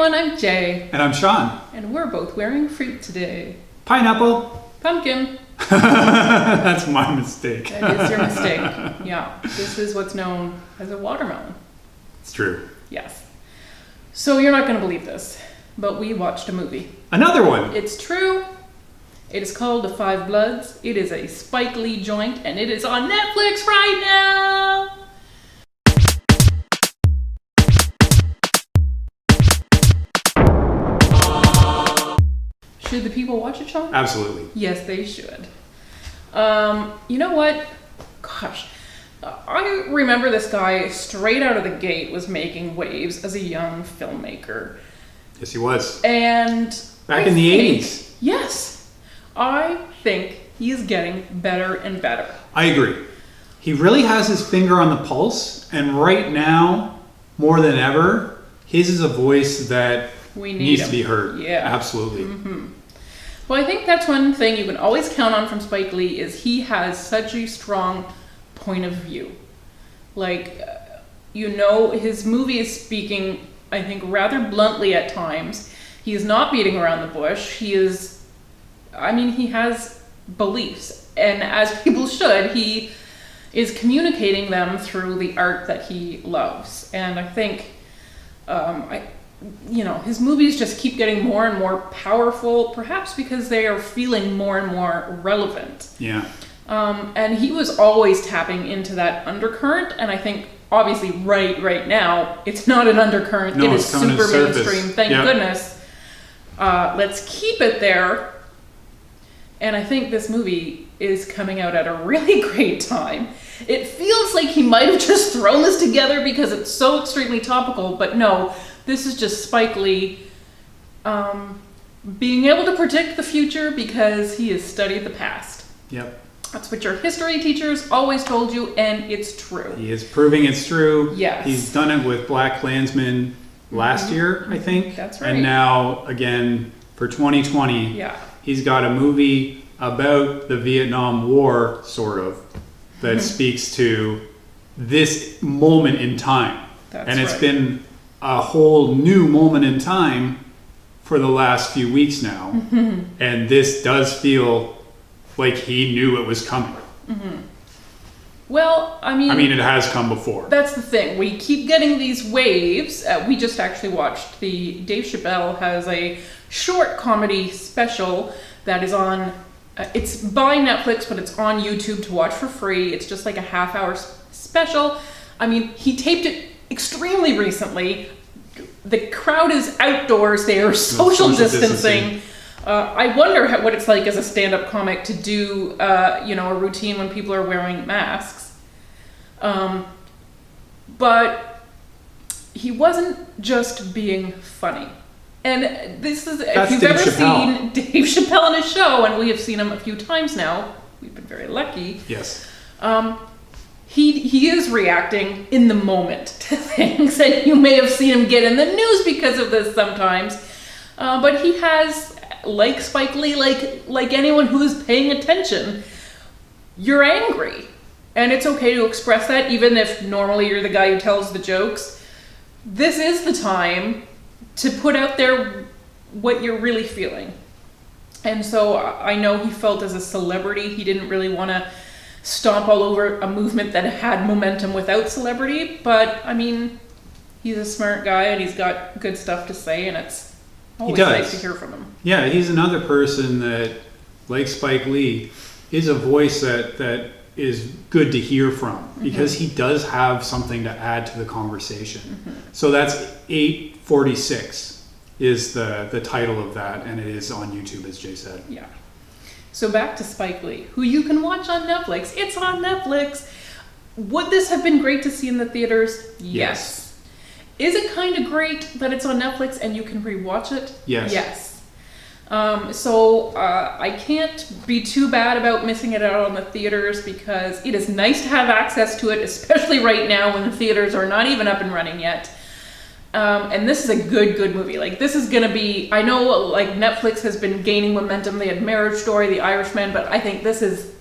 everyone, I'm Jay. And I'm Sean. And we're both wearing fruit today. Pineapple. Pumpkin. That's my mistake. That is your mistake. Yeah, this is what's known as a watermelon. It's true. Yes. So you're not going to believe this, but we watched a movie. Another one. It's true. It is called The Five Bloods. It is a Spike Lee joint, and it is on Netflix right now. Should the people watch it, Sean? Absolutely. Yes, they should. You know what? Gosh, I remember this guy straight out of the gate was making waves as a young filmmaker. Yes, he was. And back in the 80s. Yes. I think he's getting better and better. I agree. He really has his finger on the pulse, and right now, more than ever, his is a voice that needs to be heard. Yeah. Absolutely. Mm-hmm. Well, I think that's one thing you can always count on from Spike Lee is he has such a strong point of view. Like, his movie is speaking, I think, rather bluntly at times. He is not beating around the bush. He has beliefs. And as people should, he is communicating them through the art that he loves. And I think, his movies just keep getting more and more powerful, perhaps because they are feeling more and more relevant. Yeah. And he was always tapping into that undercurrent, and I think obviously right now it's not an undercurrent. No, it is super mainstream. Thank goodness. Let's keep it there. And I think this movie is coming out at a really great time. It feels like he might have just thrown this together because it's so extremely topical, but no. This is just Spike Lee being able to predict the future because he has studied the past. Yep. That's what your history teachers always told you, and it's true. He is proving it's true. Yes. He's done it with Black Klansman last year, I think. That's right. And now, again, for 2020, he's got a movie about the Vietnam War, sort of, that speaks to this moment in time. And it's been a whole new moment in time for the last few weeks now. Mm-hmm. And this does feel like he knew it was coming. Mm-hmm. Well, I mean, it has come before. That's the thing. We keep getting these waves. We just actually watched Dave Chappelle has a short comedy special that is on, it's by Netflix, but it's on YouTube to watch for free. It's just like a half-hour special. I mean, he taped it extremely recently. The crowd is outdoors. They are social distancing. I wonder what it's like as a stand-up comic to do, a routine when people are wearing masks. But he wasn't just being funny. And this is, if you've ever seen Dave Chappelle in his show, and we have seen him a few times now, we've been very lucky. Yes. He is reacting in the moment to things, and you may have seen him get in the news because of this sometimes. But he has, like Spike Lee, like anyone who is paying attention, you're angry. And it's okay to express that, even if normally you're the guy who tells the jokes. This is the time to put out there what you're really feeling. And so I know he felt as a celebrity, he didn't really want to stomp all over a movement that had momentum without celebrity, but I mean, he's a smart guy and he's got good stuff to say, and it's always nice to hear from him. Yeah, he's another person that, like Spike Lee, is a voice that is good to hear from because he does have something to add to the conversation. So that's 846 is the title of that, and it is on YouTube, as Jay said. Yeah. So back to Spike Lee, who you can watch on Netflix. It's on Netflix. Would this have been great to see in the theaters? Yes. Is it kind of great that it's on Netflix and you can rewatch it? Yes. Yes. So I can't be too bad about missing it out on the theaters because it is nice to have access to it, especially right now when the theaters are not even up and running yet. And this is a good movie. Like, this is going to be, I know like Netflix has been gaining momentum. They had Marriage Story, The Irishman, but I think this is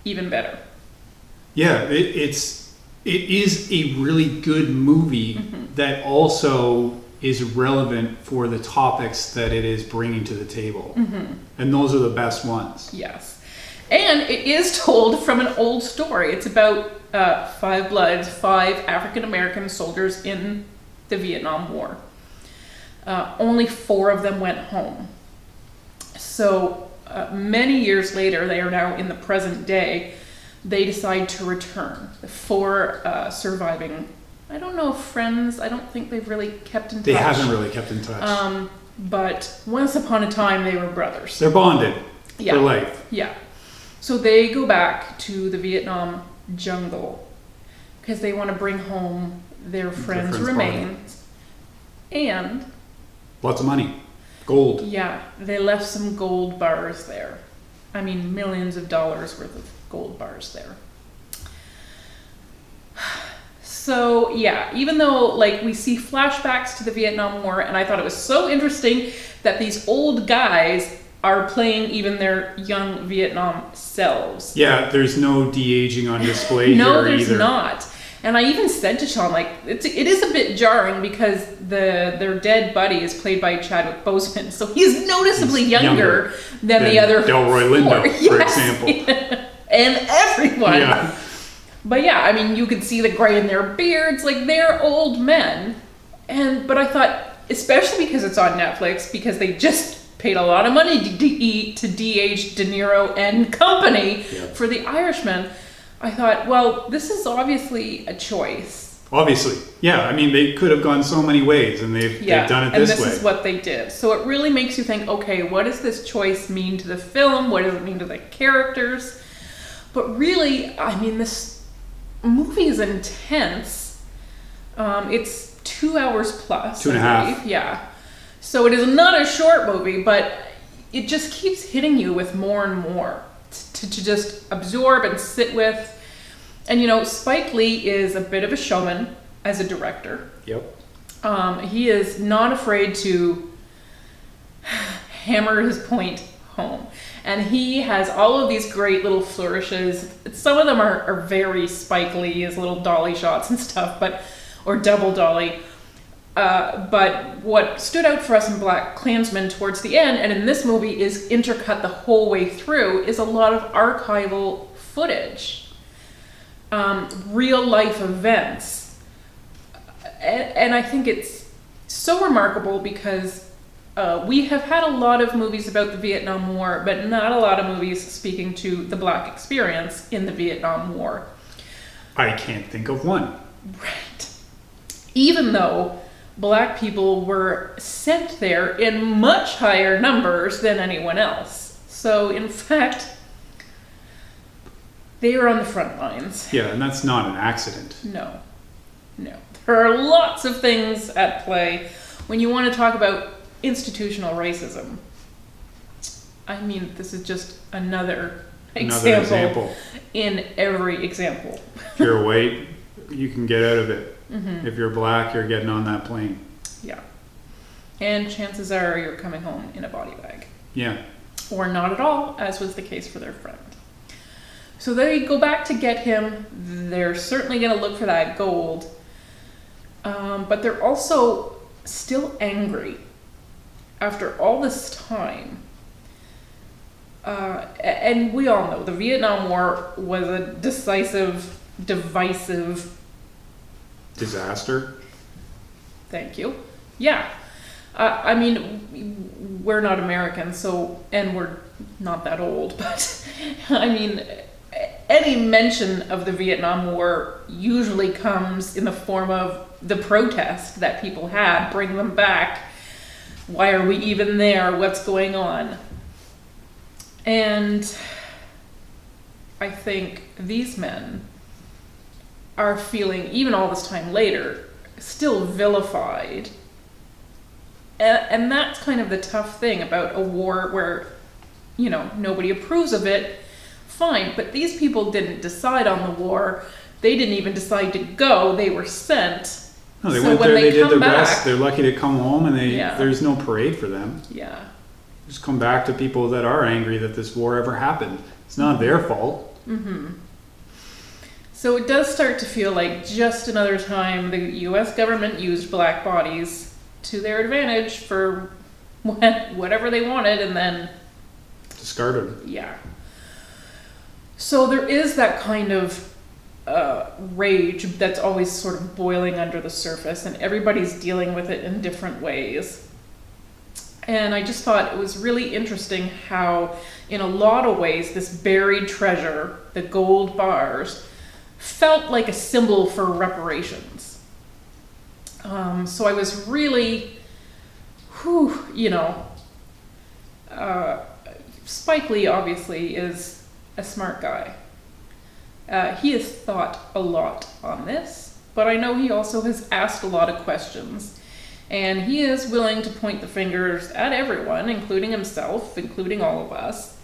even better. Yeah, it is a really good movie that also is relevant for the topics that it is bringing to the table. Mm-hmm. And those are the best ones. Yes. And it is told from an old story. It's about 5 Bloods, 5 African-American soldiers in the Vietnam War. Only 4 of them went home. So many years later, they are now in the present day, they decide to return. The 4 surviving, I don't know if friends, I don't think they've really kept in touch. They haven't really kept in touch. But once upon a time, they were brothers. They're bonded for life. Yeah. So they go back to the Vietnam jungle because they want to bring home their friend's remains. And lots of money. Gold. Yeah, they left some gold bars there. I mean, millions of dollars worth of gold bars there. So, yeah, even though, like, we see flashbacks to the Vietnam War, and I thought it was so interesting that these old guys are playing even their young Vietnam selves. Yeah, there's no de-aging on display here either. No, there's not. And I even said to Sean, like, it is a bit jarring because their dead buddy is played by Chadwick Boseman, so he's noticeably younger than the other Delroy Lindo, for example. And everyone. Yeah. But yeah, I mean, you could see the gray in their beards, like, they're old men. But I thought, especially because it's on Netflix, because they just paid a lot of money to de-age De Niro and company for The Irishman, I thought, well, this is obviously a choice. Obviously. Yeah, I mean, they could have gone so many ways, and they've done it this way. And this is what they did. So it really makes you think, okay, what does this choice mean to the film? What does it mean to the characters? But really, I mean, this movie is intense. It's 2 hours plus. 2.5. Yeah. So it is not a short movie, but it just keeps hitting you with more and more to just absorb and sit with. And, you know, Spike Lee is a bit of a showman as a director. Yep. He is not afraid to hammer his point home. And he has all of these great little flourishes. Some of them are very Spike Lee, his little dolly shots and stuff, or double dolly. But what stood out for us in Black Klansman towards the end, and in this movie is intercut the whole way through, is a lot of archival footage. Real life events. And I think it's so remarkable because we have had a lot of movies about the Vietnam War, but not a lot of movies speaking to the Black experience in the Vietnam War. I can't think of one. Right. Even though Black people were sent there in much higher numbers than anyone else. So, in fact, they were on the front lines. Yeah, and that's not an accident. No. There are lots of things at play when you want to talk about institutional racism. I mean, this is just another example in every example. If you're white, you can get out of it. Mm-hmm. If you're Black, you're getting on that plane. Yeah. And chances are you're coming home in a body bag. Yeah. Or not at all, as was the case for their friend. So they go back to get him. They're certainly going to look for that gold. But they're also still angry after all this time. And we all know the Vietnam War was a decisive, divisive disaster. Thank you. Yeah. I mean, we're not American, and we're not that old, but I mean, any mention of the Vietnam War usually comes in the form of the protest that people had, bring them back. Why are we even there? What's going on? And I think these men are feeling, even all this time later, still vilified. And that's kind of the tough thing about a war where, you know, nobody approves of it. Fine, but these people didn't decide on the war. They didn't even decide to go. They were sent. No, they went there, they did their best. They're lucky to come home, and there's no parade for them. Yeah. Just come back to people that are angry that this war ever happened. It's not their fault. Mm-hmm. So it does start to feel like just another time the U.S. government used Black bodies to their advantage for whatever they wanted, and then discarded. Yeah. So there is that kind of rage that's always sort of boiling under the surface, and everybody's dealing with it in different ways. And I just thought it was really interesting how, in a lot of ways, this buried treasure, the gold bars, felt like a symbol for reparations. So I was really, Spike Lee obviously is a smart guy. He has thought a lot on this, but I know he also has asked a lot of questions. And he is willing to point the fingers at everyone, including himself, including all of us.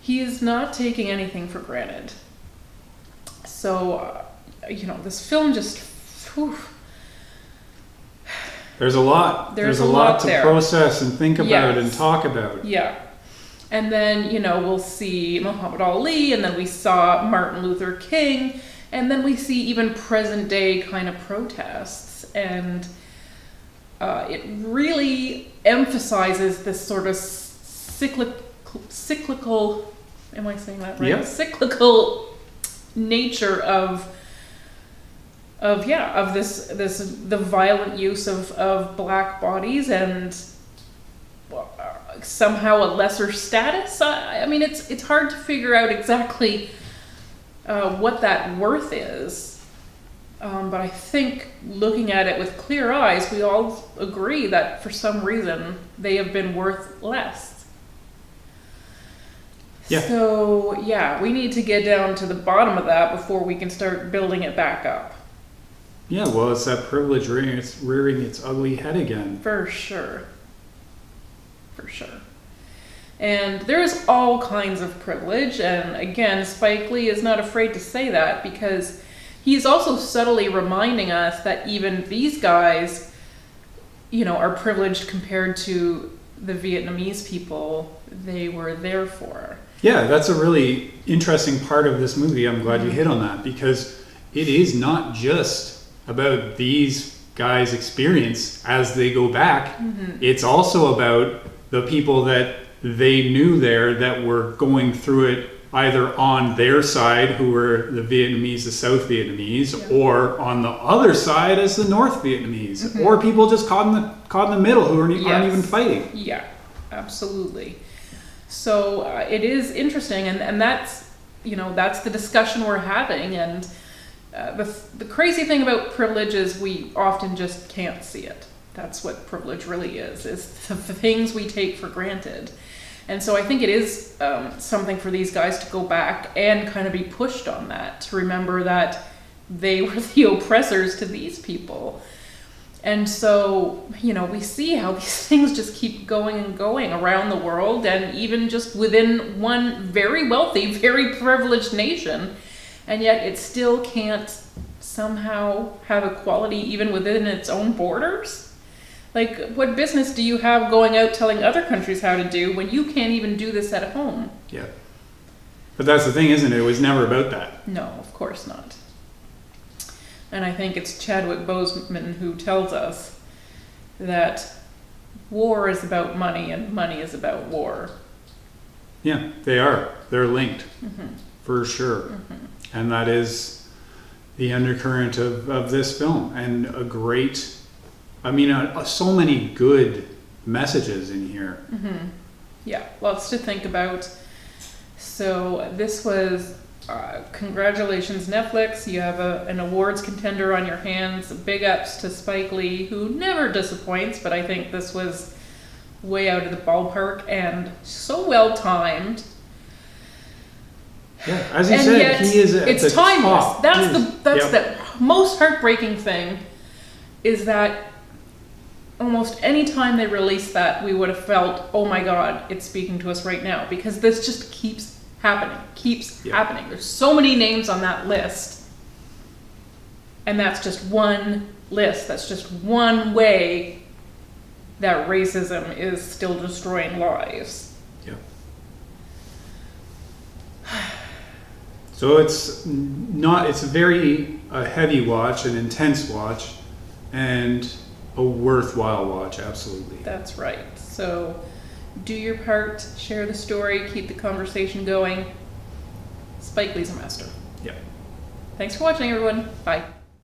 He is not taking anything for granted. So, this film just... There's a lot. There's a lot to process and think about and talk about. Yeah. And then, we'll see Muhammad Ali, and then we saw Martin Luther King, and then we see even present day kind of protests. And it really emphasizes this sort of cyclical, am I saying that right? Yep. Cyclical nature of the violent use of black bodies and somehow a lesser status. I mean, it's hard to figure out exactly what that worth is. But I think looking at it with clear eyes, we all agree that for some reason they have been worth less. Yeah. So, we need to get down to the bottom of that before we can start building it back up. Yeah, well, it's that privilege rearing its ugly head again. For sure. And there's all kinds of privilege, and again, Spike Lee is not afraid to say that because he's also subtly reminding us that even these guys, are privileged compared to the Vietnamese people they were there for. Yeah, that's a really interesting part of this movie. I'm glad you hit on that, because it is not just about these guys' experience as they go back. Mm-hmm. It's also about the people that they knew there that were going through it either on their side, who were the Vietnamese, the South Vietnamese, or on the other side as the North Vietnamese, or people just caught in the middle who aren't even fighting. Yeah, absolutely. So it is interesting, and that's that's the discussion we're having. And the crazy thing about privilege is we often just can't see it. That's what privilege really is the things we take for granted. And so I think it is something for these guys to go back and kind of be pushed on that, to remember that they were the oppressors to these people. And so, we see how these things just keep going and going around the world, and even just within one very wealthy, very privileged nation. And yet it still can't somehow have equality even within its own borders. Like, what business do you have going out telling other countries how to do when you can't even do this at home? Yeah. But that's the thing, isn't it? It was never about that. No, of course not. And I think it's Chadwick Boseman who tells us that war is about money and money is about war. Yeah, they are. They're linked, for sure. Mm-hmm. And that is the undercurrent of this film. And so many good messages in here. Mm-hmm. Yeah, lots to think about. So this was, congratulations Netflix, you have an awards contender on your hands. Big ups to Spike Lee, who never disappoints, but I think this was way out of the ballpark and so well timed. Yeah, as you said, he is at the timeless. Top. That's the most heartbreaking thing, is that almost any time they released that, we would have felt, oh my God, it's speaking to us right now, because this just keeps happening. There's so many names on that list, and that's just one list. That's just one way that racism is still destroying lives. Yeah. So it's a very heavy watch, an intense watch, and a worthwhile watch, absolutely. That's right. So do your part, share the story, keep the conversation going. Spike Lee's a master. Yeah. Thanks for watching, everyone. Bye.